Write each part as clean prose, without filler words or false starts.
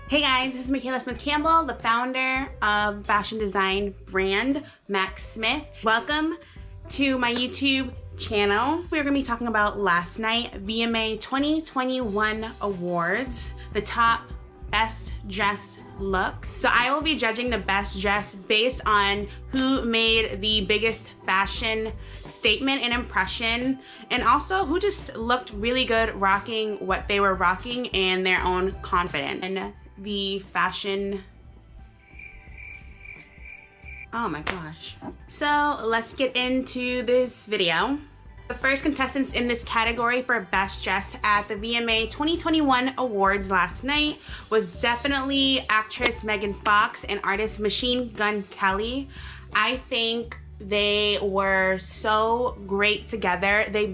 Hey guys, this is Michaela Smith Campbell, the founder of fashion design brand MACK. Welcome to my YouTube channel. We're going to be talking about last night VMA 2021 awards, the top best dressed looks. So I will be judging the best dress based on who made the biggest fashion statement and impression, and also who just looked really good rocking what they were rocking and their own confidence. And the fashion, oh my gosh. So let's get into this video. The first contestants in this category for best dress at the VMA 2021 awards last night was definitely actress Megan Fox and artist Machine Gun Kelly. I think they were so great together. They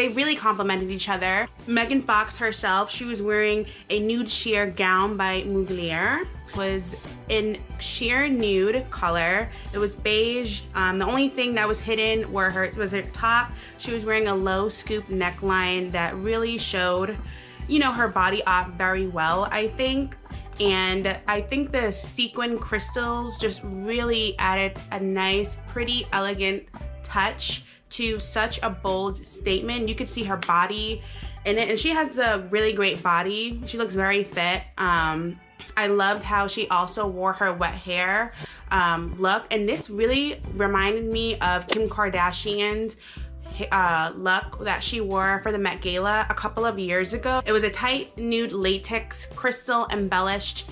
really complimented each other. Megan Fox herself, she was wearing a nude sheer gown by Mugler. It was in sheer nude color. It was beige. The only thing that was hidden was her top. She was wearing a low scoop neckline that really showed, you know, her body off very well, I think. And I think the sequin crystals just really added a nice, pretty, elegant touch to such a bold statement. You could see her body in it, and she has a really great body. She looks very fit. I loved how she also wore her wet hair look, and this really reminded me of Kim Kardashian's look that she wore for the Met Gala a couple of years ago. It was a tight nude latex crystal embellished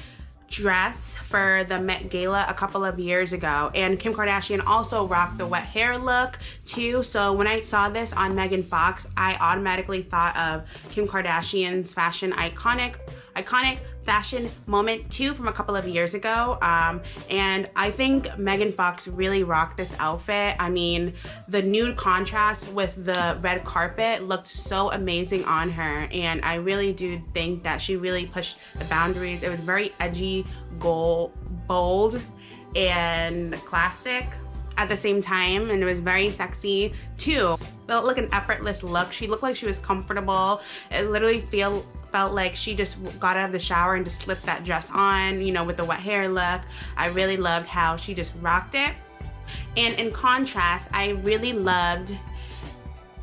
dress for the Met Gala a couple of years ago, and Kim Kardashian also rocked the wet hair look too. So when I saw this on Megan Fox, I automatically thought of Kim Kardashian's fashion iconic fashion moment too from a couple of years ago, and I think Megan Fox really rocked this outfit. I mean, the nude contrast with the red carpet looked so amazing on her, and I really do think that she really pushed the boundaries. It was very edgy, bold, and classic at the same time, and it was very sexy too. It felt like an effortless look. She looked like she was comfortable. It literally felt like she just got out of the shower and just slipped that dress on, you know, with the wet hair look. I really loved how she just rocked it. And in contrast, I really loved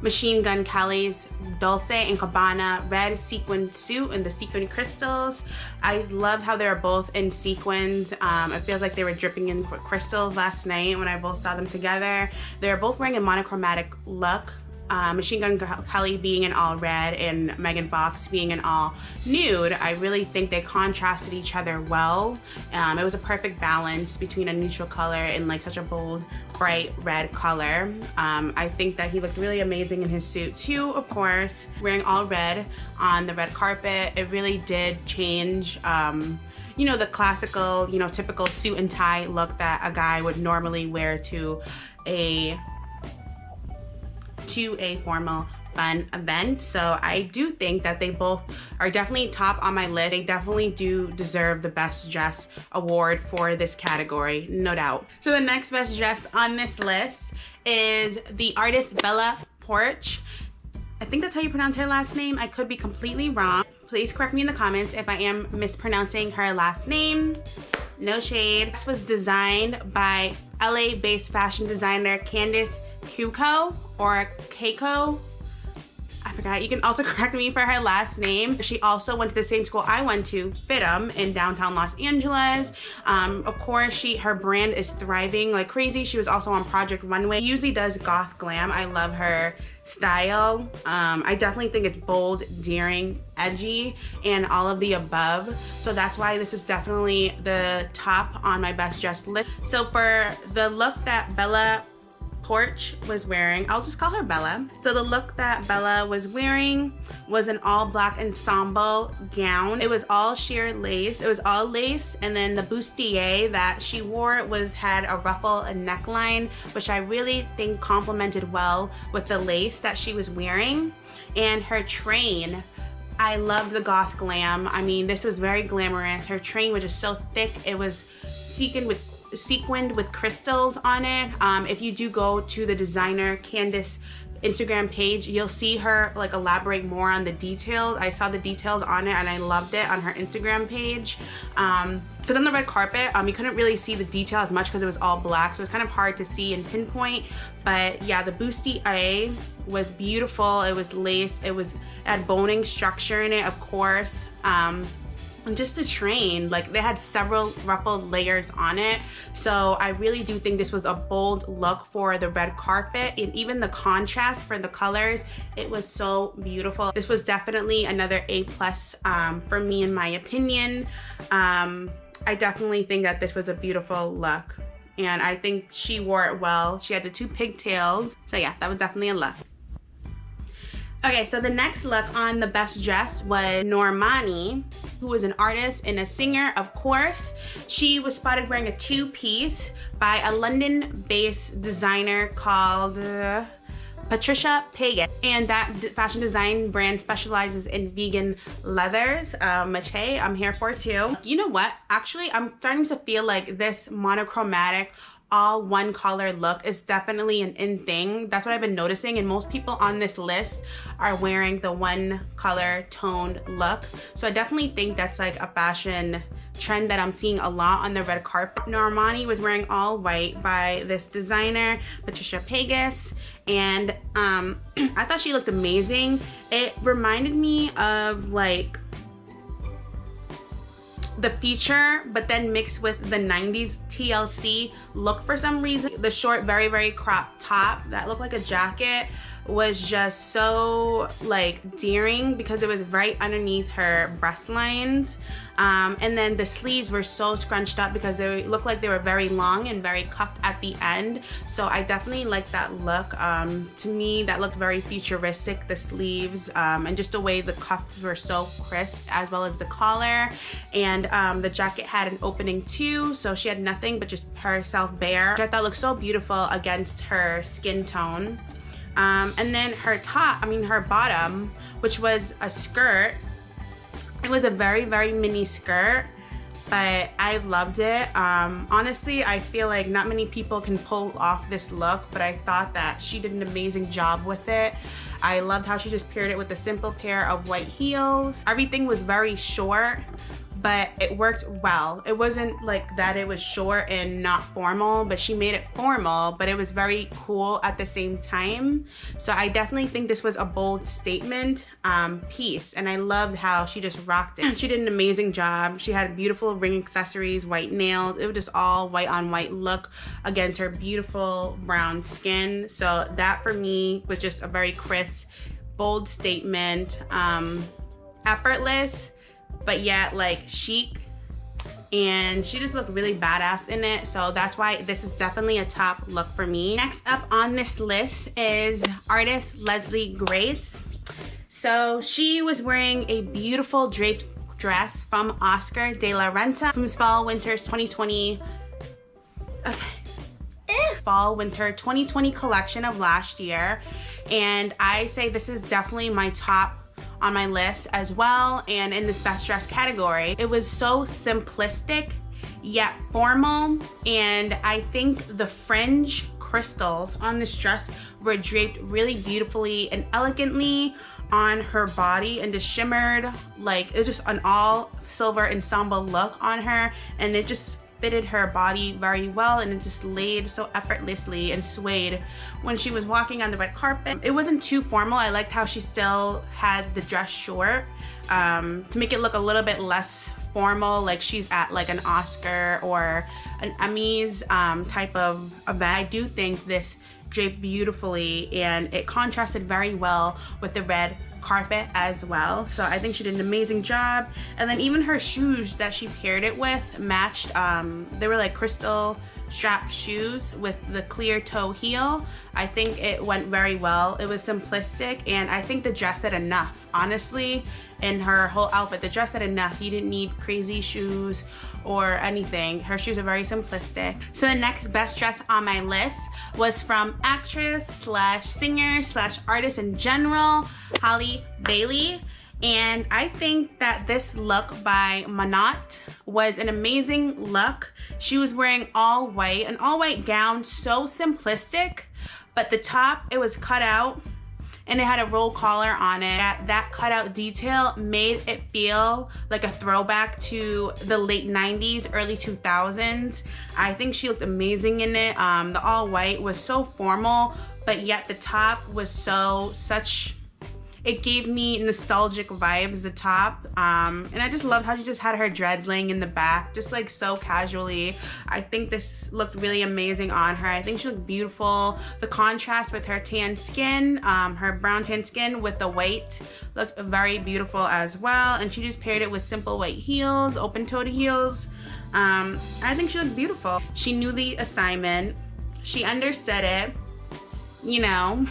Machine Gun Kelly's Dolce & Gabbana red sequin suit and the sequin crystals. I loved how they were both in sequins. It feels like they were dripping in crystals last night when I both saw them together. They were both wearing a monochromatic look. Machine Gun Kelly being in all red and Megan Fox being in all nude. I really think they contrasted each other well. It was a perfect balance between a neutral color and like such a bold, bright red color. I think that he looked really amazing in his suit too, of course. Wearing all red on the red carpet, it really did change you know, the classical, you know, typical suit and tie look that a guy would normally wear to a formal fun event. So I do think that they both are definitely top on my list. They definitely do deserve the best dress award for this category, no doubt. So the next best dress on this list is the artist Bella Porch. I think that's how you pronounce her last name. I could be completely wrong. Please correct me in the comments if I am mispronouncing her last name. No shade. This was designed by LA-based fashion designer Candice Kuko or Keiko. I forgot. You can also correct me for her last name. She also went to the same school I went to, FITM, in downtown Los Angeles. Of course, her brand is thriving like crazy. She was also on Project Runway. She usually does goth glam. I love her style. I definitely think it's bold, daring, edgy, and all of the above. So that's why this is definitely the top on my best dressed list. So for the look that Bella Porch was wearing, I'll just call her Bella. So the look that Bella was wearing was an all black ensemble gown. It was all sheer lace. It was all lace, and then the bustier that she wore had a ruffle and neckline, which I really think complemented well with the lace that she was wearing. And her train, I loved the goth glam. I mean, this was very glamorous. Her train was just so thick. It was sequined with crystals on it. If you do go to the designer Candice Instagram page, you'll see her like elaborate more on the details. I saw the details on it and I loved it on her Instagram page. Because on the red carpet, you couldn't really see the detail as much because it was all black, so it's kind of hard to see and pinpoint. But yeah, the bustier was beautiful. It was lace, it had boning structure in it, of course. And just the train, like they had several ruffled layers on it. So I really do think this was a bold look for the red carpet, and even the contrast for the colors, it was so beautiful. This was definitely another A+ for me, in my opinion. I definitely think that this was a beautiful look, and I think she wore it well. She had the 2 pigtails, so yeah, that was definitely a look. Okay, so the next look on the best dress was Normani, who is an artist and a singer, of course. She was spotted wearing a 2-piece by a London-based designer called Patricia Pagan, and that fashion design brand specializes in vegan leathers, which, hey, I'm here for too. You know what? Actually, I'm starting to feel like this monochromatic, all one color look is definitely an in thing. That's what I've been noticing, and most people on this list are wearing the one color toned look. So I definitely think that's like a fashion trend that I'm seeing a lot on the red carpet. Normani was wearing all white by this designer, Patricia Pagan, and I thought she looked amazing. It reminded me of like the Feature, but then mixed with the 90s TLC look for some reason. The short, very, very cropped top that looked like a jacket was just so like daring because it was right underneath her breast lines. And then the sleeves were so scrunched up because they looked like they were very long and very cuffed at the end. So I definitely like that look. To me, that looked very futuristic, the sleeves, and just the way the cuffs were so crisp, as well as the collar. And the jacket had an opening too, so she had nothing but just herself bare, which I thought looked so beautiful against her skin tone. And then her top, her bottom, which was a skirt. It was a very, very mini skirt, but I loved it. Honestly, I feel like not many people can pull off this look, but I thought that she did an amazing job with it. I loved how she just paired it with a simple pair of white heels. Everything was very short, but it worked well. It wasn't like that it was short and not formal, but she made it formal, but it was very cool at the same time. So I definitely think this was a bold statement piece, and I loved how she just rocked it. She did an amazing job. She had beautiful ring accessories, white nails. It was just all white on white look against her beautiful brown skin. So that for me was just a very crisp, bold statement, effortless, but yet like chic, and she just looked really badass in it. So that's why this is definitely a top look for me. Next up on this list is artist Leslie Grace. So she was wearing a beautiful draped dress from Oscar de la Renta from Fall Winter's 2020 Fall Winter 2020 collection of last year, and I say this is definitely my top on my list as well, and in this best dress category. It was so simplistic yet formal, and I think the fringe crystals on this dress were draped really beautifully and elegantly on her body, and just shimmered like it was just an all silver ensemble look on her, and it just fitted her body very well, and it just laid so effortlessly and swayed when she was walking on the red carpet. It wasn't too formal. I liked how she still had the dress short to make it look a little bit less formal, like she's at like an Oscar or an Emmys type of event. I do think this draped beautifully, and it contrasted very well with the red carpet as well. So I think she did an amazing job. And then even her shoes that she paired it with matched. They were like crystal strap shoes with the clear toe heel. I think it went very well. It was simplistic, and I think the dress said enough. Honestly, in her whole outfit, the dress said enough. You didn't need crazy shoes or anything. Her shoes are very simplistic. So the next best dress on my list was from actress slash singer slash artist in general, Halle Bailey. And I think that this look by Manat was an amazing look. She was wearing all white, an all white gown, so simplistic, but the top, it was cut out and it had a roll collar on it. That cutout detail made it feel like a throwback to the late 90s, early 2000s. I think she looked amazing in it. The all white was so formal, but yet the top was it gave me nostalgic vibes, the top. And I just loved how she just had her dreads laying in the back, just like so casually. I think this looked really amazing on her. I think she looked beautiful. The contrast with her tan skin, her brown tan skin with the white looked very beautiful as well. And she just paired it with simple white heels, open-toed heels. I think she looked beautiful. She knew the assignment. She understood it, you know.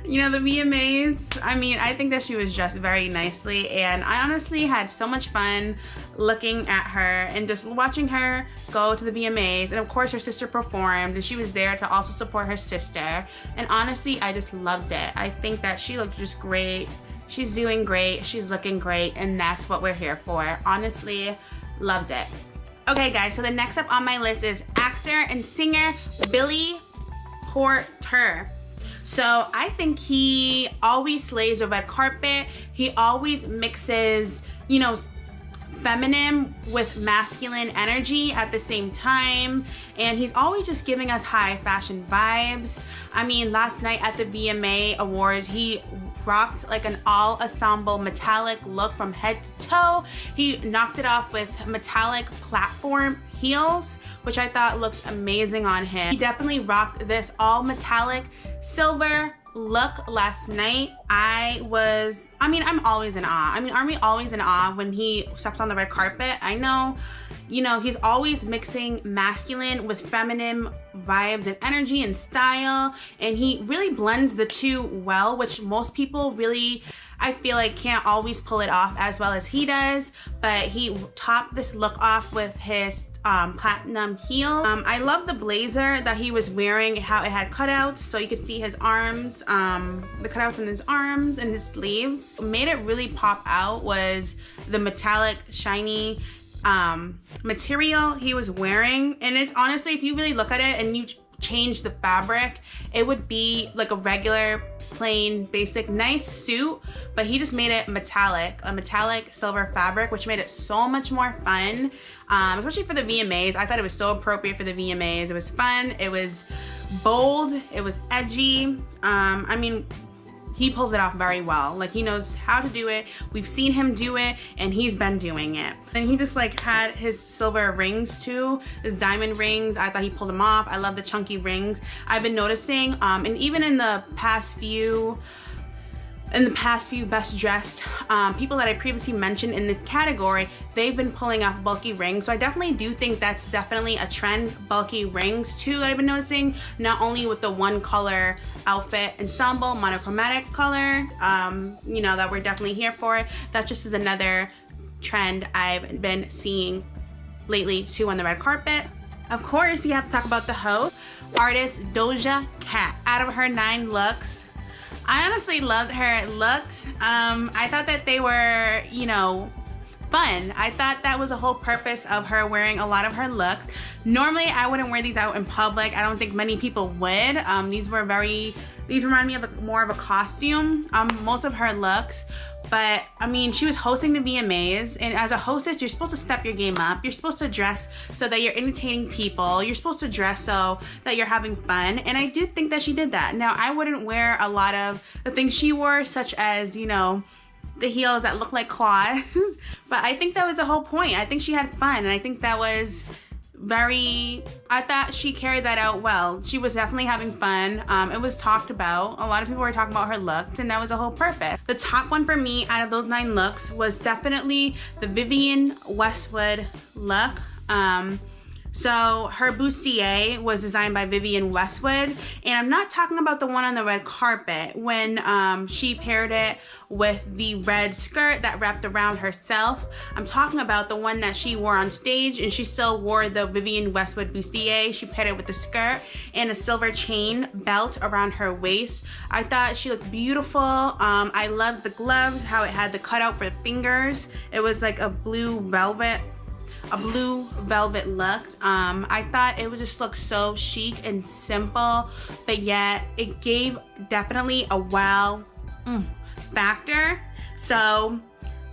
You know, the VMAs, I mean, I think that she was dressed very nicely, and I honestly had so much fun looking at her and just watching her go to the VMAs. And of course her sister performed, and she was there to also support her sister, and honestly I just loved it. I think that she looked just great. She's doing great, she's looking great, and that's what we're here for. Honestly, loved it. Okay guys, so the next up on my list is actor and singer Billy Porter. So I think he always slays the red carpet. He always mixes, you know, feminine with masculine energy at the same time, and he's always just giving us high fashion vibes. I mean, last night at the VMA Awards, he rocked like an all ensemble metallic look from head to toe. He knocked it off with metallic platform heels, which I thought looked amazing on him. He definitely rocked this all metallic silver look last night. I'm always in awe. I mean, aren't we always in awe when he steps on the red carpet? I know, you know, he's always mixing masculine with feminine vibes and energy and style, and he really blends the two well, which most people really, I feel like, can't always pull it off as well as he does. But he topped this look off with his platinum heel. I love the blazer that he was wearing, how it had cutouts so you could see his arms, the cutouts in his arms and his sleeves. What made it really pop out was the metallic shiny material he was wearing, and it's honestly, if you really look at it and you change the fabric, it would be like a regular plain basic nice suit, but he just made it metallic, a metallic silver fabric, which made it so much more fun, especially for the VMAs. I thought it was so appropriate for the VMAs. It was fun, it was bold, it was edgy. I mean, he pulls it off very well. Like, he knows how to do it. We've seen him do it, and he's been doing it. And he just like had his silver rings too, his diamond rings. I thought he pulled them off. I love the chunky rings. I've been noticing, and even in the past few best dressed people that I previously mentioned in this category, they've been pulling off bulky rings. So I definitely do think that's definitely a trend, bulky rings too, that I've been noticing, not only with the one color outfit ensemble, monochromatic color, you know, that we're definitely here for. That just is another trend I've been seeing lately too on the red carpet. Of course, we have to talk about the host, artist Doja Cat. Out of her 9 looks, I honestly loved her looks. I thought that they were, you know, fun. I thought that was the whole purpose of her wearing a lot of her looks. Normally, I wouldn't wear these out in public. I don't think many people would. These remind me of more of a costume, most of her looks. But I mean, she was hosting the VMAs, and as a hostess, you're supposed to step your game up. You're supposed to dress so that you're entertaining people. You're supposed to dress so that you're having fun, and I did think that she did that. Now, I wouldn't wear a lot of the things she wore, such as, you know, the heels that look like claws, but I think that was the whole point. I think she had fun, and I think that was I thought she carried that out well. She was definitely having fun. It was talked about. A lot of people were talking about her looks, and that was the whole purpose. The top one for me out of those 9 looks was definitely the Vivienne Westwood look. So her bustier was designed by Vivienne Westwood, and I'm not talking about the one on the red carpet when she paired it with the red skirt that wrapped around herself. I'm talking about the one that she wore on stage, and she still wore the Vivienne Westwood bustier. She paired it with the skirt and a silver chain belt around her waist. I thought she looked beautiful. I loved the gloves, how it had the cutout for the fingers. It was like a blue velvet a blue velvet look. I thought it would just look so chic and simple, but yet it gave definitely a wow factor. So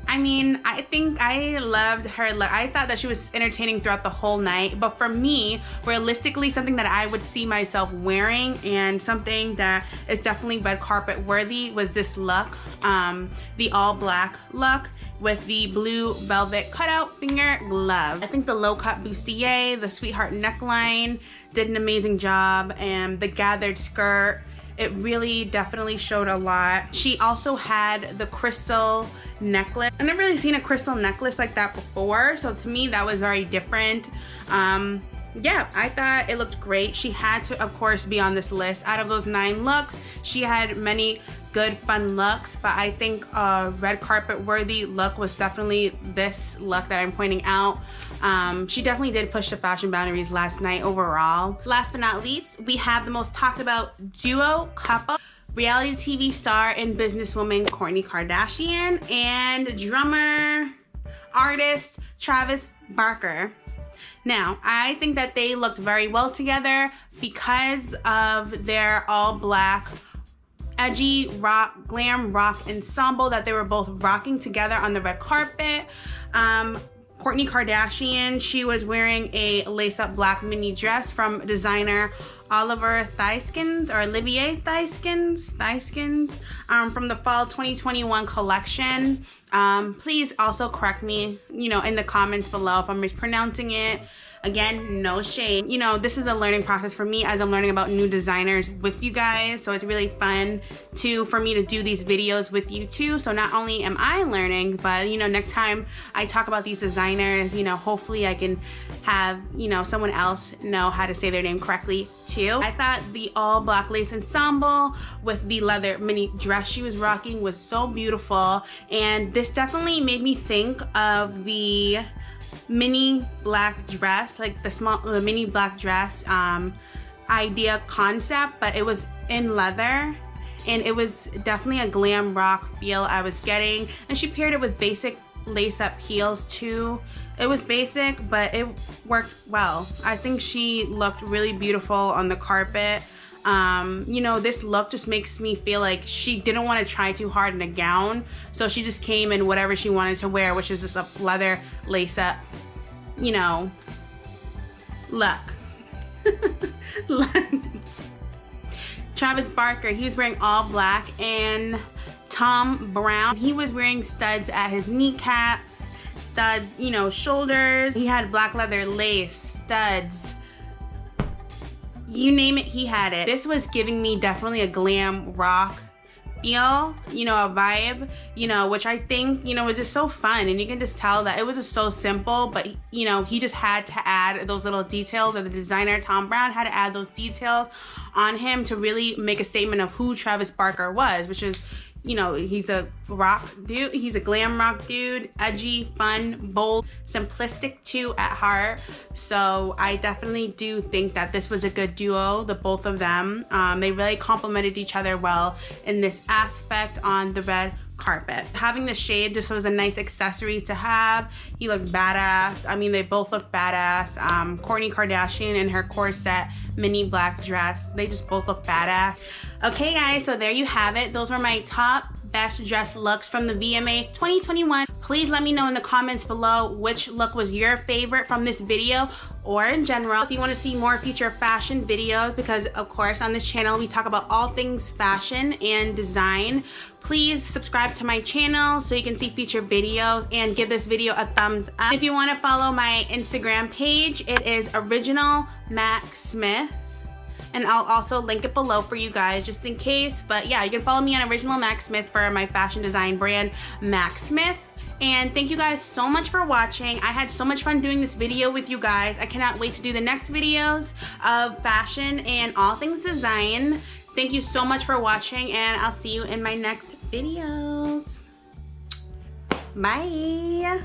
I mean, I think I loved her look. I thought that she was entertaining throughout the whole night, but for me, realistically, something that I would see myself wearing and something that is definitely red carpet worthy was this look, the all black look with the blue velvet cutout finger glove. I think the low cut bustier, the sweetheart neckline did an amazing job, and the gathered skirt, it really definitely showed a lot. She also had the crystal necklace. I've never really seen a crystal necklace like that before, so to me that was very different. Yeah, I thought it looked great. She had to, of course, be on this list. Out of those 9 looks, she had many good, fun looks, but I think a red carpet worthy look was definitely this look that I'm pointing out. She definitely did push the fashion boundaries last night overall. Last but not least, we have the most talked about duo couple, reality TV star and businesswoman Kourtney Kardashian and drummer, artist Travis Barker. Now, I think that they looked very well together because of their all black, edgy rock, glam rock ensemble that they were both rocking together on the red carpet. Kourtney Kardashian, she was wearing a lace-up black mini dress from designer Olivier Thayskins from the fall 2021 collection. Please also correct me, in the comments below if I'm mispronouncing it. Again, no shame. This is a learning process for me as I'm learning about new designers with you guys. So it's really fun for me to do these videos with you too. So not only am I learning, but next time I talk about these designers, hopefully I can have, someone else know how to say their name correctly too. I thought the all black lace ensemble with the leather mini dress she was rocking was so beautiful. And this definitely made me think of the mini black dress, like the mini black dress idea concept, but it was in leather and it was definitely a glam rock feel I was getting. And she paired it with basic lace-up heels too. It was basic, but it worked well. I think she looked really beautiful on the carpet. This look just makes me feel like she didn't want to try too hard in a gown, so she just came in whatever she wanted to wear, which is just a leather lace-up, look. Travis Barker, he was wearing all black, and Tom Brown, he was wearing studs at his kneecaps, studs, shoulders. He had black leather lace, studs, you name it, he had it. This was giving me definitely a glam rock feel, a vibe, which I think, was just so fun. And you can just tell that it was just so simple, but, he just had to add those little details, or the designer, Tom Brown, had to add those details on him to really make a statement of who Travis Barker was, which is, he's a rock dude, he's a glam rock dude, edgy, fun, bold, simplistic too at heart. So I definitely do think that this was a good duo, the both of them. They really complemented each other well in this aspect on the red carpet. Having the shade just was a nice accessory to have. He looked badass. I mean, they both look badass. Kourtney Kardashian in her corset mini black dress, they just both look badass. Okay guys, so there you have it. Those were my top best dress looks from the VMAs 2021. Please let me know in the comments below which look was your favorite from this video or in general. If you want to see more future fashion videos, because of course on this channel we talk about all things fashion and design, please subscribe to my channel so you can see future videos and give this video a thumbs up. If you want to follow my Instagram page, it is original MACK Smith. And I'll also link it below for you guys just in case. But yeah, you can follow me on Original MACK Smith for my fashion design brand, MACK Smith. And thank you guys so much for watching. I had so much fun doing this video with you guys. I cannot wait to do the next videos of fashion and all things design. Thank you so much for watching, and I'll see you in my next videos. Bye.